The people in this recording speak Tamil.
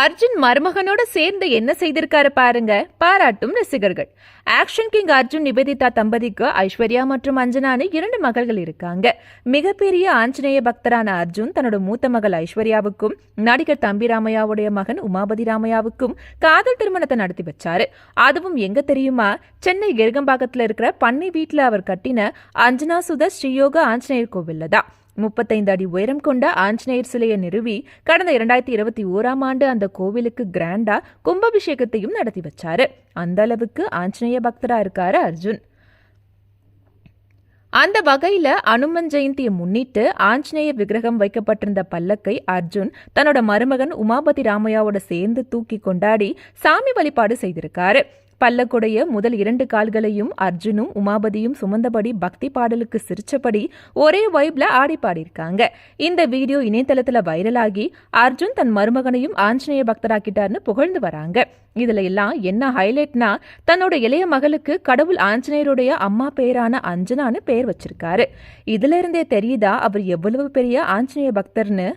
அர்ஜுன் மருமகனோட சேர்ந்து என்ன செய்திருக்காரு பாருங்க, பாராட்டும் ரசிகர்கள். ஆக்ஷன் கிங் அர்ஜுன் நிவேதிதா தம்பதிக்கு ஐஸ்வர்யா மற்றும் அஞ்சனானு 2 மகள்கள் இருக்காங்க. மிகப்பெரிய ஆஞ்சநேய பக்தரான அர்ஜுன் தன்னோட மூத்த மகள் ஐஸ்வர்யாவுக்கும் நடிகர் தம்பி ராமையாவுடைய மகன் உமாபதி ராமையாவுக்கும் காதல் திருமணத்தை நடத்தி வச்சாரு. அதுவும் எங்க தெரியுமா, சென்னை கெருகம்பாக்கத்துல இருக்கிற பண்ணை வீட்டுல அவர் கட்டின அஞ்சனா சுத ஸ்ரீயோக ஆஞ்சநேயர் கோவில்ல தான். 35 அடி உயரம் கொண்ட ஆஞ்சநேயர் சிலையை நிறுவி கடந்த 2021ஆம் ஆண்டு அந்த கோவிலுக்கு கிராண்டா கும்பாபிஷேகத்தையும் நடத்தி வச்சாரு. அந்த அளவுக்கு ஆஞ்சநேய பக்தரா இருக்காரு அர்ஜுன். அந்த வகையில அனுமன் ஜெயந்தியை முன்னிட்டு ஆஞ்சநேய விக்கிரகம் வைக்கப்பட்டிருந்த பல்லக்கை அர்ஜுன் தன்னோட மருமகன் உமாபதி ராமையாவோட சேர்ந்து தூக்கி கொண்டாடி சாமி வழிபாடு செய்திருக்காரு. பல்லக்குடைய முதல் 2 கால்களையும் அர்ஜுனும் உமாபதியும் சுமந்தபடி பக்தி பாடலுக்கு சிரிச்சபடி ஒரே வைப்ல ஆடி பாடியிருக்காங்க. இந்த வீடியோ இணையதளத்துல வைரலாகி அர்ஜுன் தன் மருமகனையும் ஆஞ்சநேய பக்தராக்கிட்டார்னு புகழ்ந்து வராங்க. இதுல எல்லாம் என்ன ஹைலைட்னா, தன்னோட இளைய மகளுக்கு கடவுள் ஆஞ்சநேயருடைய அம்மா பேரான அஞ்சனான்னு பேர் வச்சிருக்காரு. இதுல இருந்தே தெரியுதா அவர் எவ்வளவு பெரிய ஆஞ்சநேய பக்தர்னு.